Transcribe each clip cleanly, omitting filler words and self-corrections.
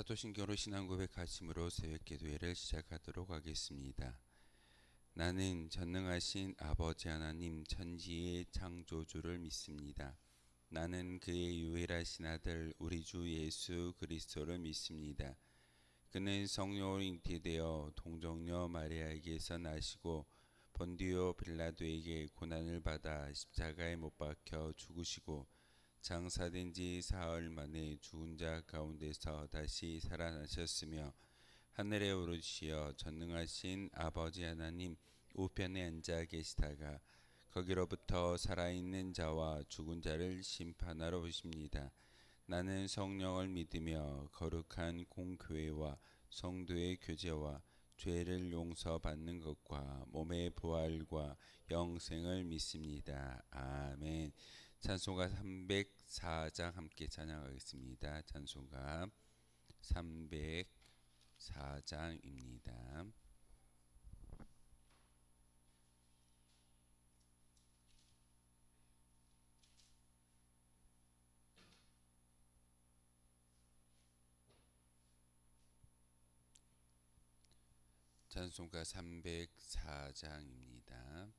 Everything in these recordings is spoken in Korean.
사도신경으로 신앙 고백하심으로 새벽기도회를 시작하도록 하겠습니다. 나는 전능하신 아버지 하나님 천지의 창조주를 믿습니다. 나는 그의 유일하신 아들 우리 주 예수 그리스도를 믿습니다. 그는 성령으로 잉태되어 동정녀 마리아에게서 나시고 본디오 빌라도에게 고난을 받아 십자가에 못 박혀 죽으시고 장사된 지 사흘 만에 죽은 자 가운데서 다시 살아나셨으며 하늘에 오르시어 전능하신 아버지 하나님 우편에 앉아 계시다가 거기로부터 살아있는 자와 죽은 자를 심판하러 오십니다. 나는 성령을 믿으며 거룩한 공교회와 성도의 교제와 죄를 용서받는 것과 몸의 부활과 영생을 믿습니다. 아멘. 찬송가 304장 함께 찬양하겠습니다. 찬송가 304장입니다. 찬송가 304장입니다.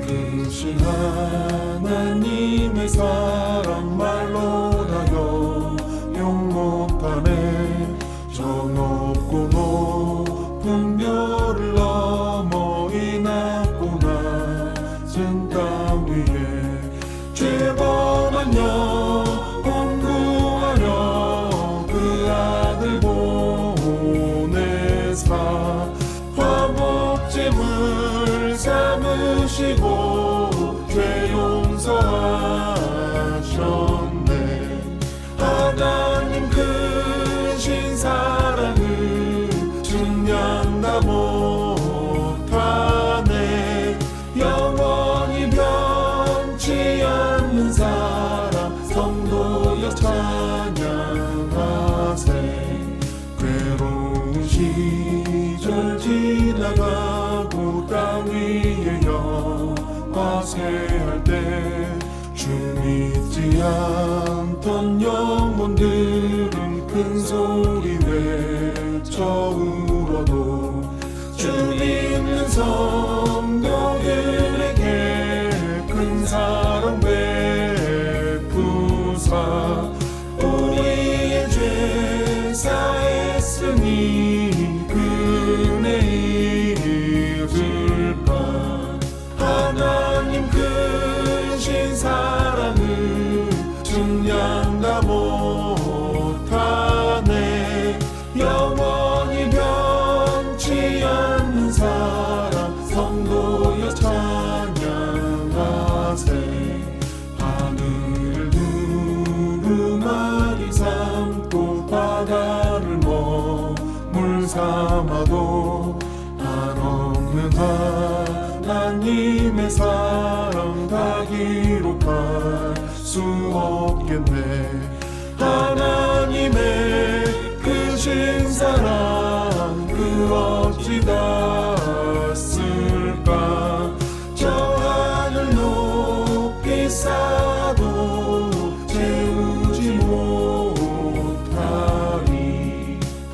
크신 하나님의 사랑 말로 다여 용 못하네. 저 높고 높은 별을 넘어 이 낮고 낮은 땅 위에 죄 범한 영혼 구하려 그 아들 보내사 화목제물 삼으시고 죄 용서하셨네. 하나님 크신 사랑을 증량다 못하네. 영원히 변치 않는 사랑 성도여 찬양하세. 괴로운 시절 지나가고 땅 위에 영화세할 때 주 믿지 않던 영혼들은 큰 소리 외쳐 울어도 주 믿는 성도들에게 큰 사랑 베푸사 우리의 죄 사했으니 은혜 입을까. 하나님 크신 사랑을 증량다 못하네. 영원히 변치 않는 사랑 성도여 찬양하세. 하늘을 두루마리 삼고 바다를 물 삼아도 한없는 하나님의 사랑 다 기록할 수 없겠네. 하나님의 크신 사랑 그 어찌 닿았을까. 저 하늘 높이 쌓아도 채우지 못하리.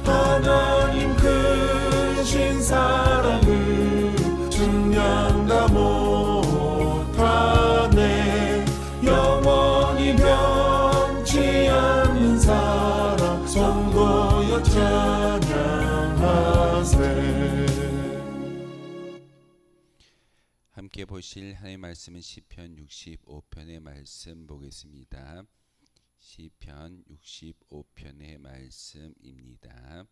하나님 크신 사랑을 증량다 못하네. 영원히 변치 않는 사랑 성도여 찬양하세. 함께 보실 하나님의 말씀은 시편 65편의 말씀 보겠습니다. 시편 65편의 말씀입니다.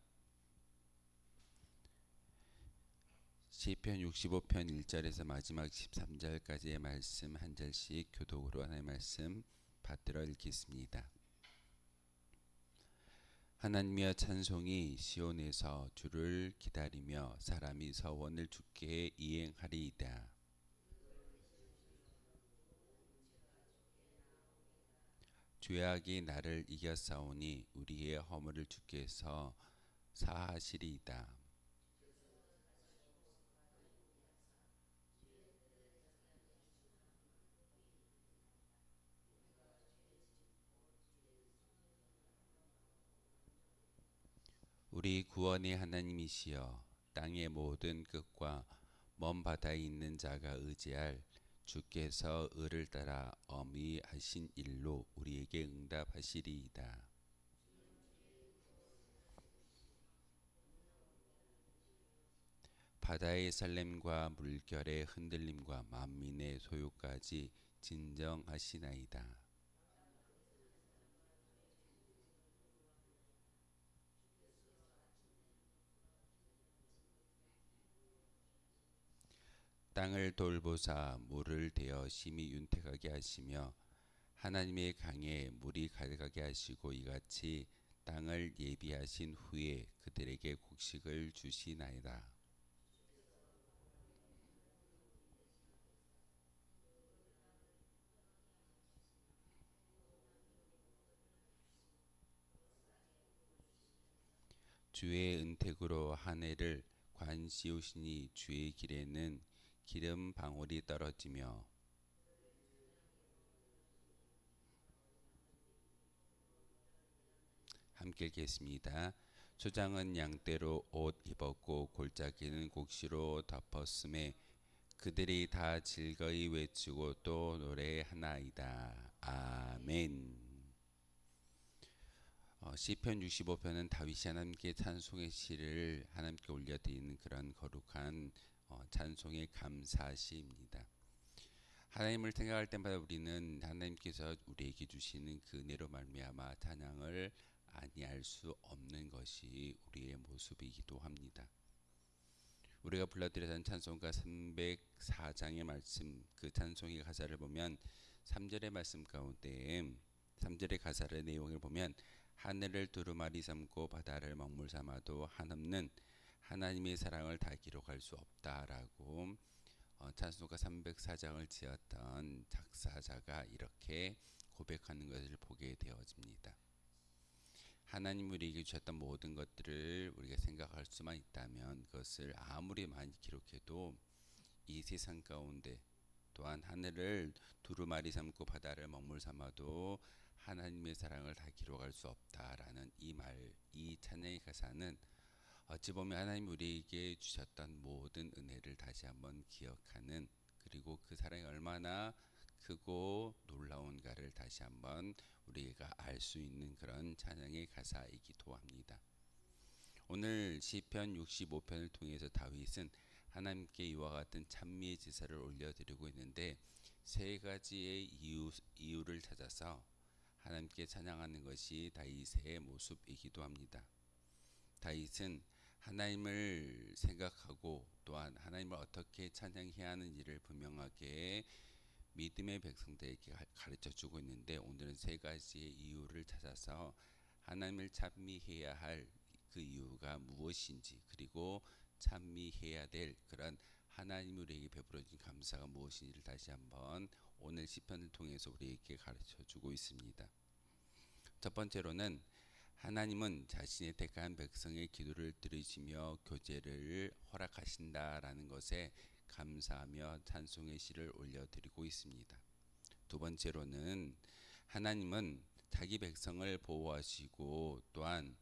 시편 65편 1절에서 마지막 13절까지의 말씀 한 절씩 교독으로 하나님의 말씀 받들어 읽겠습니다. 하나님이여 찬송이 시온에서 주를 기다리며 사람이 서원을 주께 이행하리이다. 죄악이 나를 이겼사오니 우리의 허물을 주께서 사하시리이다. 우리 구원의 하나님이시여, 땅의 모든 끝과 먼 바다에 있는 자가 의지할 주께서 의를 따라 엄히 하신 일로 우리에게 응답하시리이다. 바다의 설렘과 물결의 흔들림과 만민의 소요까지 진정하시나이다. 땅을 돌보사 물을 대어 심히 윤택하게 하시며 하나님의 강에 물이 가득하게 하시고 이같이 땅을 예비하신 후에 그들에게 곡식을 주시나이다. 주의 은택으로 한 해를 관시우시니 주의 길에는 기름 방울이 떨어지며 함께 읽겠습니다. 초장은 양떼로 옷 입었고 골짜기는 곡시로 덮었음에 그들이 다 즐거이 외치고 또 노래하나이다. 아멘. 시편 65편은 다윗이 하나님께 찬송의 시를 하나님께 올려드리는 그런 거룩한 찬송의 감사시입니다. 하나님을 생각할 때마다 우리는 하나님께서 우리에게 주시는 그 은혜로 말미암아 찬양을 아니할 수 없는 것이 우리의 모습이기도 합니다. 우리가 불러드렸던 찬송가 304장의 말씀, 그 찬송의 가사를 보면 3절의 말씀 가운데 3절의 가사의 내용을 보면 하늘을 두루마리 삼고 바다를 먹물 삼아도 한없는 하나님의 사랑을 다 기록할 수 없다라고 찬송가 304장을 지었던 작사자가 이렇게 고백하는 것을 보게 되어집니다. 하나님 우리에게 주셨던 모든 것들을 우리가 생각할 수만 있다면 그것을 아무리 많이 기록해도 이 세상 가운데 또한 하늘을 두루마리 삼고 바다를 먹물 삼아도 하나님의 사랑을 다 기록할 수 없다라는 이 말, 이 찬양의 가사는 어찌 보면 하나님 우리에게 주셨던 모든 은혜를 다시 한번 기억하는, 그리고 그 사랑이 얼마나 크고 놀라운가를 다시 한번 우리가 알 수 있는 그런 찬양의 가사이기도 합니다. 오늘 시편 65편을 통해서 다윗은 하나님께 이와 같은 찬미의 제사를 올려드리고 있는데 세 가지의 이유를 찾아서 하나님께 찬양하는 것이 다윗의 모습이기도 합니다. 다윗은 하나님을 생각하고 또한 하나님을 어떻게 찬양해야 하는지를 분명하게 믿음의 백성들에게 가르쳐주고 있는데 오늘은 세 가지의 이유를 찾아서 하나님을 찬미해야 할 그 이유가 무엇인지, 그리고 찬미해야 될 그런 하나님 우리에게 베풀어진 감사가 무엇인지를 다시 한번 오늘 시편을 통해서 우리에게 가르쳐주고 있습니다. 첫 번째로는 하나님은 자신의 택한 백성의 기도를 들으시며 교제를 허락하신다라는 것에 감사하며 찬송의 시를 올려드리고 있습니다. 두 번째로는 하나님은 자기 백성을 보호하시고 또한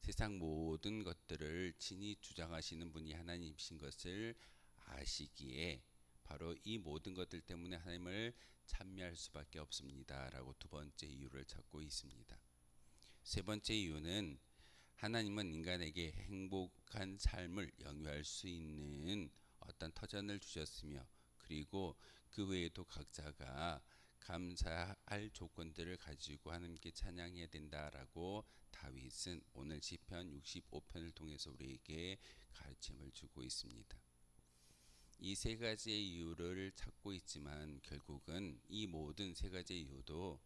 세상 모든 것들을 친히 주장하시는 분이 하나님이신 것을 아시기에 바로 이 모든 것들 때문에 하나님을 찬미할 수밖에 없습니다 라고 두 번째 이유를 찾고 있습니다. 세 번째 이유는 하나님은 인간에게 행복한 삶을 영위할 수 있는 어떤 터전을 주셨으며 그리고 그 외에도 각자가 감사할 조건들을 가지고 하나님께 찬양해야 된다라고 다윗은 오늘 시편 65편을 통해서 우리에게 가르침을 주고 있습니다. 이 세 가지의 이유를 찾고 있지만 결국은 이 모든 세 가지의 이유도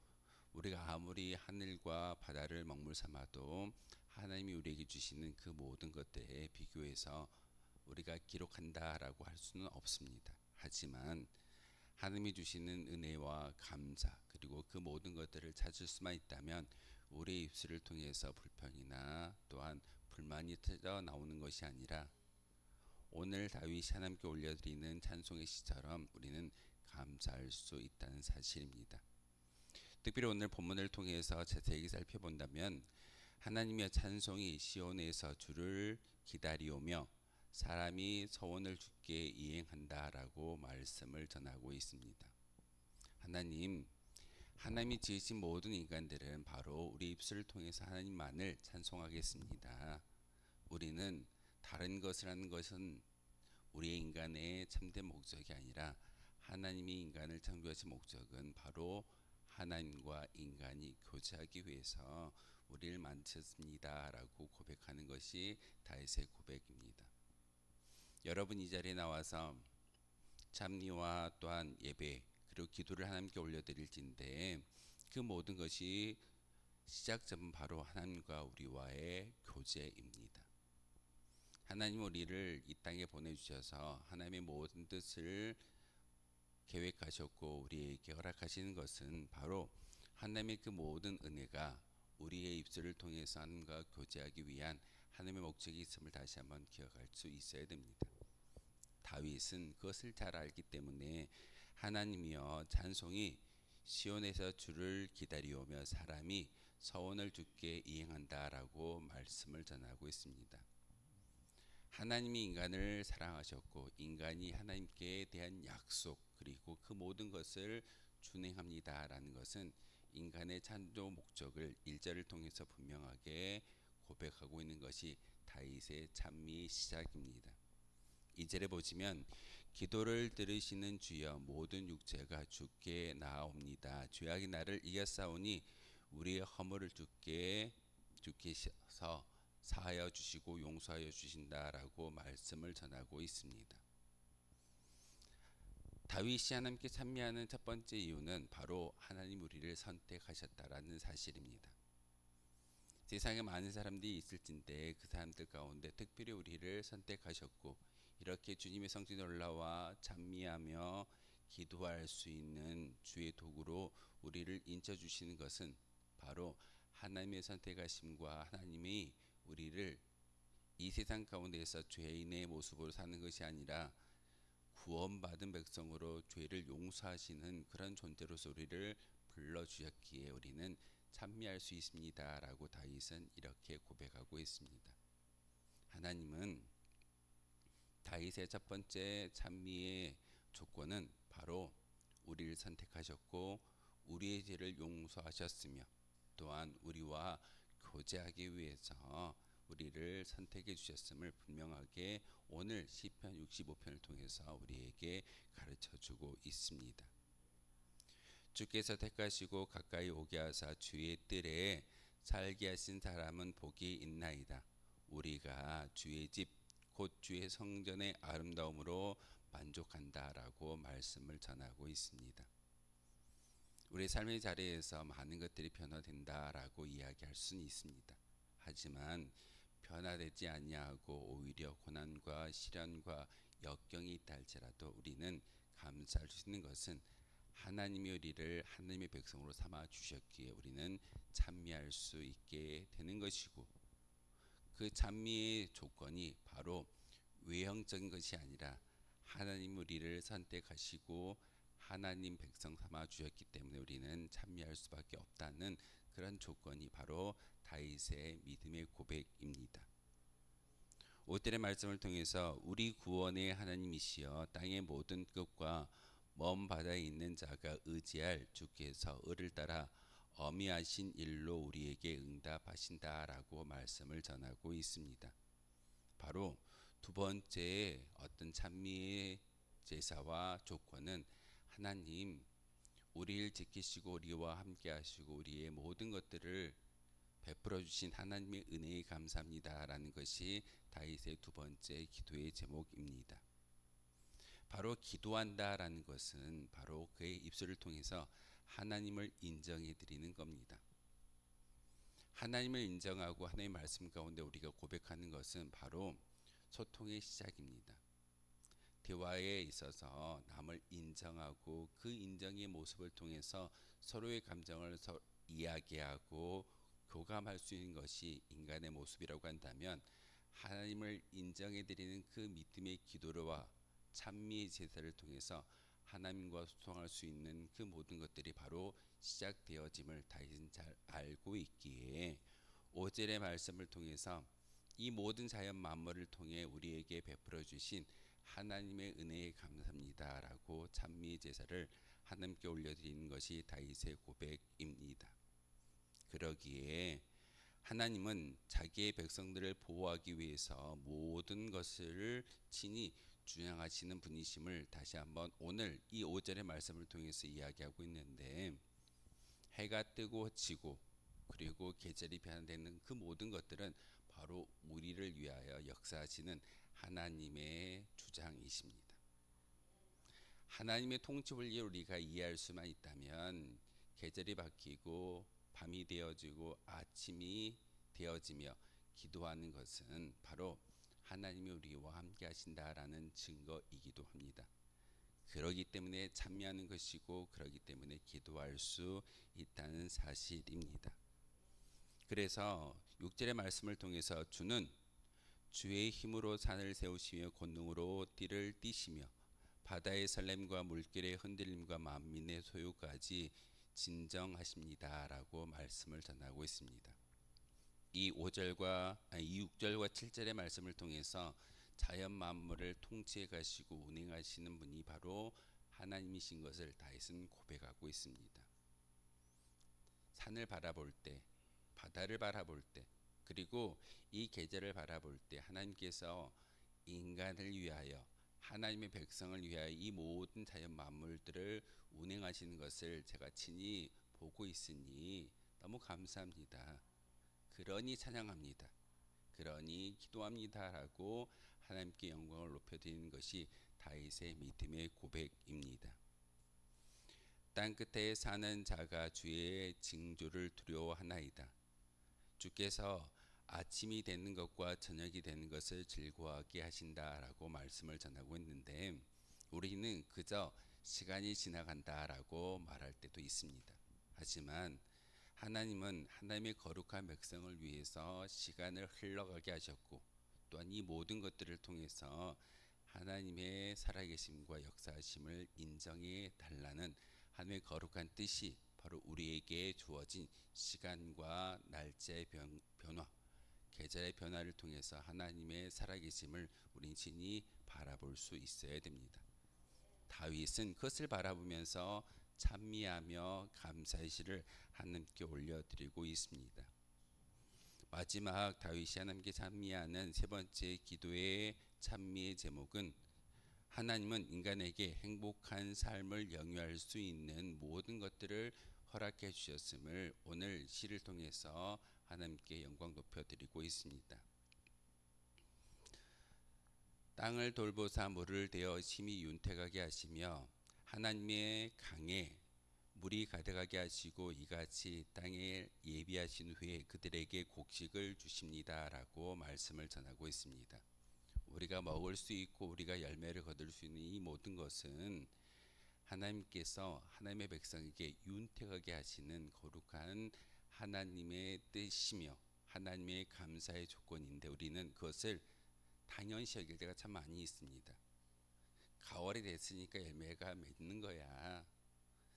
우리가 아무리 하늘과 바다를 먹물 삼아도 하나님이 우리에게 주시는 그 모든 것들에 비교해서 우리가 기록한다라고 할 수는 없습니다. 하지만 하나님이 주시는 은혜와 감사 그리고 그 모든 것들을 찾을 수만 있다면 우리의 입술을 통해서 불평이나 또한 불만이 터져 나오는 것이 아니라 오늘 다윗이 하나님께 올려드리는 찬송의 시처럼 우리는 감사할 수 있다는 사실입니다. 특별히 오늘 본문을 통해서 자세히 살펴본다면 하나님의 찬송이 시온에서 주를 기다리오며 사람이 서원을 주께 이행한다라고 말씀을 전하고 있습니다. 하나님이 지으신 모든 인간들은 바로 우리 입술을 통해서 하나님만을 찬송하겠습니다. 우리는 다른 것을 하는 것은 우리의 인간의 참된 목적이 아니라 하나님이 인간을 창조하신 목적은 바로 하나님과 인간이 교제하기 위해서 우리를 만드셨습니다 라고 고백하는 것이 다윗의 고백입니다. 여러분 이 자리에 나와서 찬미와 또한 예배 그리고 기도를 하나님께 올려드릴진데 그 모든 것이 시작점은 바로 하나님과 우리와의 교제입니다. 하나님 우리를 이 땅에 보내주셔서 하나님의 모든 뜻을 계획하셨고 우리에게 허락하시는 것은 바로 하나님의 그 모든 은혜가 우리의 입술을 통해서 하나님과 교제하기 위한 하나님의 목적이 있음을 다시 한번 기억할 수 있어야 됩니다. 다윗은 그것을 잘 알기 때문에 하나님이여 찬송이 시온에서 주를 기다리오며 사람이 서원을 주께 이행한다라고 말씀을 전하고 있습니다. 하나님이 인간을 사랑하셨고 인간이 하나님께 대한 약속 그리고 그 모든 것을 준행합니다라는 것은 인간의 창조 목적을 1절을 통해서 분명하게 고백하고 있는 것이 다윗의 찬미의 시작입니다. 2절에 보시면 기도를 들으시는 주여 모든 육체가 주께 나아옵니다. 죄악이 나를 이겼사오니 우리의 허물을 주께서 사하여 주시고 용서하여 주신다라고 말씀을 전하고 있습니다. 다윗이 하나님께 찬미하는 첫 번째 이유는 바로 하나님 우리를 선택하셨다라는 사실입니다. 세상에 많은 사람들이 있을진데 그 사람들 가운데 특별히 우리를 선택하셨고 이렇게 주님의 성전에 올라와 찬미하며 기도할 수 있는 주의 도구로 우리를 인쳐주시는 것은 바로 하나님의 선택하심과 하나님이 우리를 이 세상 가운데서 죄인의 모습으로 사는 것이 아니라 구원받은 백성으로 죄를 용서하시는 그런 존재로서 우리를 불러주셨기에 우리는 찬미할 수 있습니다 라고 다윗은 이렇게 고백하고 있습니다. 하나님은 다윗의 첫 번째 찬미의 조건은 바로 우리를 선택하셨고 우리의 죄를 용서하셨으며 또한 우리와 교제하기 위해서 우리를 선택해 주셨음을 분명하게 오늘 시편 65편을 통해서 우리에게 가르쳐주고 있습니다. 주께서 택하시고 가까이 오게 하사 주의 뜰에 살게 하신 사람은 복이 있나이다. 우리가 주의 집 곧 주의 성전의 아름다움으로 만족한다라고 말씀을 전하고 있습니다. 우리 삶의 자리에서 많은 것들이 변화된다라고 이야기할 수는 있습니다. 하지만 변화되지 아니하고 오히려 고난과 시련과 역경이 있다 할지라도 우리는 감사할 수 있는 것은 하나님이 우리를 하나님의 백성으로 삼아 주셨기에 우리는 찬미할 수 있게 되는 것이고 그 찬미의 조건이 바로 외형적인 것이 아니라 하나님 우리를 선택하시고 하나님 백성 삼아 주셨기 때문에 우리는 찬미할 수밖에 없다는 그런 조건이 바로 다윗의 믿음의 고백입니다. 5절의 말씀을 통해서 우리 구원의 하나님이시여 땅의 모든 끝과 먼 바다에 있는 자가 의지할 주께서 을을 따라 어미하신 일로 우리에게 응답하신다라고 말씀을 전하고 있습니다. 바로 두 번째 어떤 찬미의 제사와 조건은 하나님 우리를 지키시고 우리와 함께 하시고 우리의 모든 것들을 베풀어 주신 하나님의 은혜에 감사합니다라는 것이 다윗의 두 번째 기도의 제목입니다. 바로 기도한다라는 것은 바로 그의 입술을 통해서 하나님을 인정해 드리는 겁니다. 하나님을 인정하고 하나님의 말씀 가운데 우리가 고백하는 것은 바로 소통의 시작입니다. 대화에 있어서 남을 인정하고 그 인정의 모습을 통해서 서로의 감정을 이야기하고 교감할 수 있는 것이 인간의 모습이라고 한다면, 하나님을 인정해 드리는 그 믿음의 기도와 찬미의 제사를 통해서 하나님과 소통할 수 있는 그 모든 것들이 바로 시작되어짐을 다윗은 잘 알고 있기에 5절의 말씀을 통해서 이 모든 자연 만물을 통해 우리에게 베풀어 주신 하나님의 은혜에 감사합니다라고 찬미의 제사를 하나님께 올려드리는 것이 다윗의 고백입니다. 그러기에 하나님은 자기의 백성들을 보호하기 위해서 모든 것을 친히 주장하시는 분이심을 다시 한번 오늘 이 5절의 말씀을 통해서 이야기하고 있는데, 해가 뜨고 지고 그리고 계절이 변화되는 그 모든 것들은 바로 우리를 위하여 역사하시는 하나님의 주장이십니다. 하나님의 통치 원리를 우리가 이해할 수만 있다면 계절이 바뀌고 밤이 되어지고 아침이 되어지며 기도하는 것은 바로 하나님이 우리와 함께 하신다라는 증거이기도 합니다. 그러기 때문에 찬미하는 것이고 그러기 때문에 기도할 수 있다는 사실입니다. 그래서 6절의 말씀을 통해서 주는 주의 힘으로 산을 세우시며 권능으로 띠를 띠시며 바다의 설렘과 물결의 흔들림과 만민의 소유까지 진정하십니다라고 말씀을 전하고 있습니다. 이 6절과 7절의 말씀을 통해서 자연 만물을 통치해 가시고 운행하시는 분이 바로 하나님이신 것을 다윗은 고백하고 있습니다. 산을 바라볼 때, 바다를 바라볼 때, 그리고 이 계절을 바라볼 때 하나님께서 인간을 위하여, 하나님의 백성을 위하여 이 모든 자연 만물들을 운행하시는 것을 제가 친히 보고 있으니 너무 감사합니다. 그러니 찬양합니다. 그러니 기도합니다라고 하나님께 영광을 높여드리는 것이 다윗의 믿음의 고백입니다. 땅끝에 사는 자가 주의 징조를 두려워하나이다. 주께서 아침이 되는 것과 저녁이 되는 것을 즐거워하게 하신다라고 말씀을 전하고 있는데, 우리는 그저 시간이 지나간다라고 말할 때도 있습니다. 하지만 하나님은 하나님의 거룩한 백성을 위해서 시간을 흘러가게 하셨고, 또한 이 모든 것들을 통해서 하나님의 살아계심과 역사하심을 인정해 달라는 하나님의 거룩한 뜻이 바로 우리에게 주어진 시간과 날짜의 변화, 계절의 변화를 통해서 하나님의 살아계심을 우린 친히 바라볼 수 있어야 됩니다. 다윗은 그것을 바라보면서 찬미하며 감사의 시를 하나님께 올려드리고 있습니다. 마지막 다윗이 하나님께 찬미하는 세 번째 기도의 찬미의 제목은, 하나님은 인간에게 행복한 삶을 영위할 수 있는 모든 것들을 허락해 주셨음을 오늘 시를 통해서 하나님께 영광 높여드리고 있습니다. 땅을 돌보사 물을 대어 심히 윤택하게 하시며 하나님의 강에 물이 가득하게 하시고 이같이 땅에 예비하신 후에 그들에게 곡식을 주십니다라고 말씀을 전하고 있습니다. 우리가 먹을 수 있고 우리가 열매를 거둘 수 있는 이 모든 것은 하나님께서 하나님의 백성에게 윤택하게 하시는 거룩한 하나님의 뜻이며 하나님의 감사의 조건인데, 우리는 그것을 당연시 여길 때가 참 많이 있습니다. 가을이 됐으니까 열매가 맺는 거야,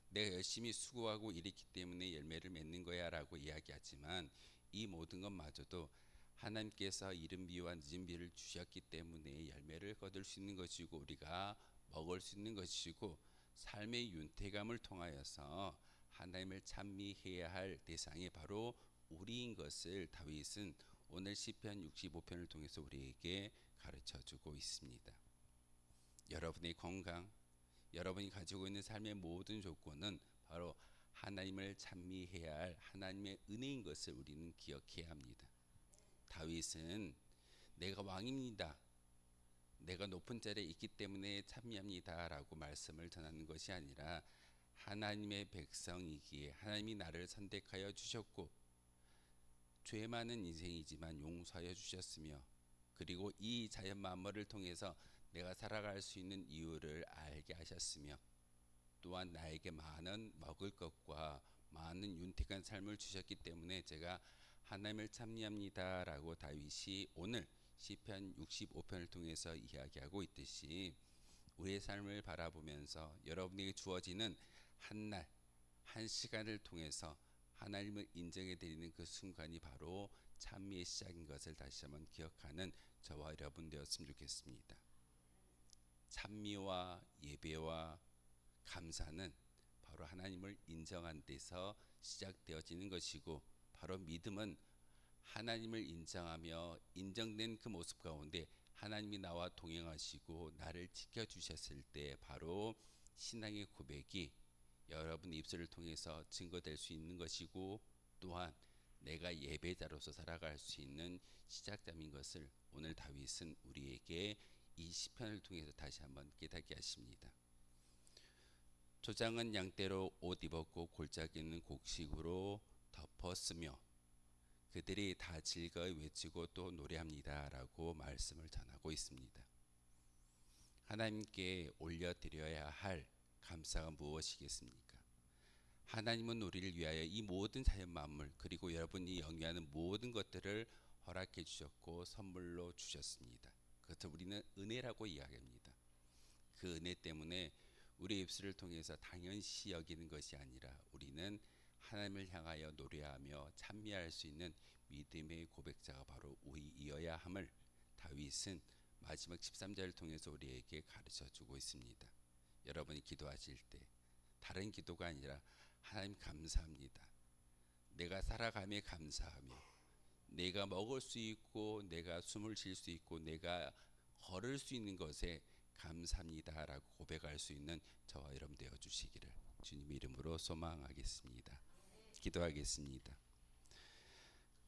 내가 열심히 수고하고 일했기 때문에 열매를 맺는 거야 라고 이야기하지만, 이 모든 것마저도 하나님께서 이른 비와 늦은 비를 주셨기 때문에 열매를 거둘 수 있는 것이고 우리가 먹을 수 있는 것이고, 삶의 윤택함을 통하여서 하나님을 찬미해야 할 대상이 바로 우리인 것을 다윗은 오늘 시편 65편을 통해서 우리에게 가르쳐주고 있습니다. 여러분의 건강, 여러분이 가지고 있는 삶의 모든 조건은 바로 하나님을 찬미해야 할 하나님의 은혜인 것을 우리는 기억해야 합니다. 다윗은 내가 왕입니다, 내가 높은 자리에 있기 때문에 찬미합니다 라고 말씀을 전하는 것이 아니라, 하나님의 백성이기에 하나님이 나를 선택하여 주셨고 죄 많은 인생이지만 용서하여 주셨으며, 그리고 이 자연 만물을 통해서 내가 살아갈 수 있는 이유를 알게 하셨으며 또한 나에게 많은 먹을 것과 많은 윤택한 삶을 주셨기 때문에 제가 하나님을 찬미합니다라고 다윗이 오늘 시편 65편을 통해서 이야기하고 있듯이 우리의 삶을 바라보면서 여러분에게 주어지는 한 날, 한 시간을 통해서 하나님을 인정해 드리는 그 순간이 바로 찬미의 시작인 것을 다시 한번 기억하는 저와 여러분 되었으면 좋겠습니다. 찬미와 예배와 감사는 바로 하나님을 인정한 데서 시작되어지는 것이고, 바로 믿음은 하나님을 인정하며 인정된 그 모습 가운데 하나님이 나와 동행하시고 나를 지켜주셨을 때 바로 신앙의 고백이 여러분 입술을 통해서 증거될 수 있는 것이고, 또한 내가 예배자로서 살아갈 수 있는 시작점인 것을 오늘 다윗은 우리에게 이 시편을 통해서 다시 한번 깨닫게 하십니다. 조장은 양떼로 옷 입었고 골짜기는 곡식으로 덮었으며 그들이 다 즐거이 외치고 또 노래합니다 라고 말씀을 전하고 있습니다. 하나님께 올려드려야 할 감사가 무엇이겠습니까? 하나님은 우리를 위하여 이 모든 자연 만물 그리고 여러분이 영위하는 모든 것들을 허락해 주셨고 선물로 주셨습니다. 그것을 우리는 은혜라고 이야기합니다. 그 은혜 때문에 우리 입술을 통해서 당연시 여기는 것이 아니라 우리는 하나님을 향하여 노래하며 찬미할 수 있는 믿음의 고백자가 바로 우리이어야 함을 다윗은 마지막 13절을 통해서 우리에게 가르쳐주고 있습니다. 여러분이 기도하실 때 다른 기도가 아니라 하나님 감사합니다. 내가 살아감에 감사하며 내가 먹을 수 있고 내가 숨을 쉴 수 있고 내가 걸을 수 있는 것에 감사합니다 라고 고백할 수 있는 저와 여러분 되어 주시기를 주님 이름으로 소망하겠습니다. 기도하겠습니다.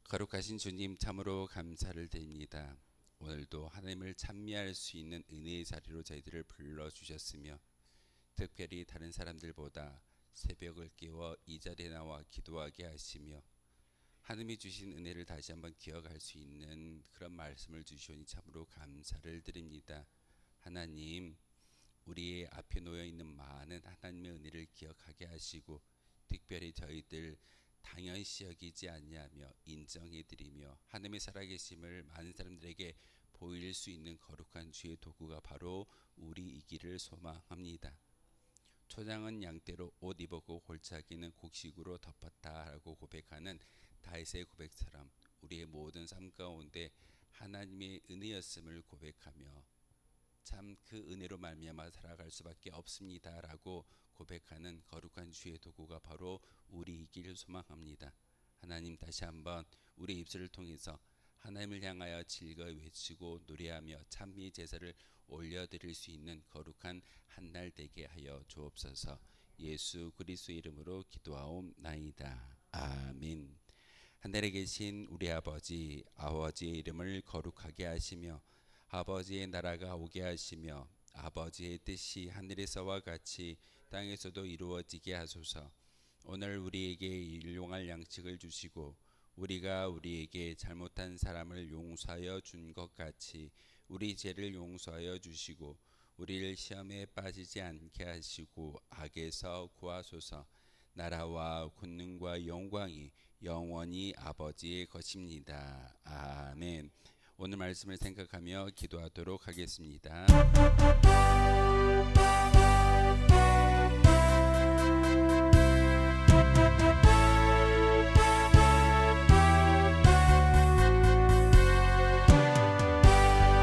거룩하신 주님 참으로 감사를 드립니다. 오늘도 하나님을 찬미할 수 있는 은혜의 자리로 저희들을 불러주셨으며 특별히 다른 사람들보다 새벽을 깨워 이 자리에 나와 기도하게 하시며 하나님이 주신 은혜를 다시 한번 기억할 수 있는 그런 말씀을 주시오니 참으로 감사를 드립니다. 하나님, 우리의 앞에 놓여 있는 많은 하나님의 은혜를 기억하게 하시고 특별히 저희들 당연시 여기지 아니하며 인정해 드리며 하나님의 살아계심을 많은 사람들에게 보일 수 있는 거룩한 주의 도구가 바로 우리이기를 소망합니다. 초장은 양떼로 옷 입었고 골짜기는 곡식으로 덮었다라고 고백하는 다윗의 고백처럼 우리의 모든 삶 가운데 하나님의 은혜였음을 고백하며 참 그 은혜로 말미암아 살아갈 수밖에 없습니다라고 고백하는 거룩한 주의 도구가 바로 우리이기를 소망합니다. 하나님 다시 한번 우리 입술을 통해서 하나님을 향하여 즐거이 외치고 노래하며 찬미 제사를 올려드릴 수 있는 거룩한 한 날 되게 하여 주옵소서. 예수 그리스도의 이름으로 기도하옵나이다. 아멘. 하늘에 계신 우리 아버지의 이름을 거룩하게 하시며 아버지의 나라가 오게 하시며 아버지의 뜻이 하늘에서와 같이 땅에서도 이루어지게 하소서. 오늘 우리에게 일용할 양식을 주시고 우리가 우리에게 잘못한 사람을 용서하여 준 것 같이 우리 죄를 용서하여 주시고 우리를 시험에 빠지지 않게 하시고 악에서 구하소서. 나라와 권능과 영광이 영원히 아버지의 것입니다. 아멘. 오늘 말씀을 생각하며 기도하도록 하겠습니다.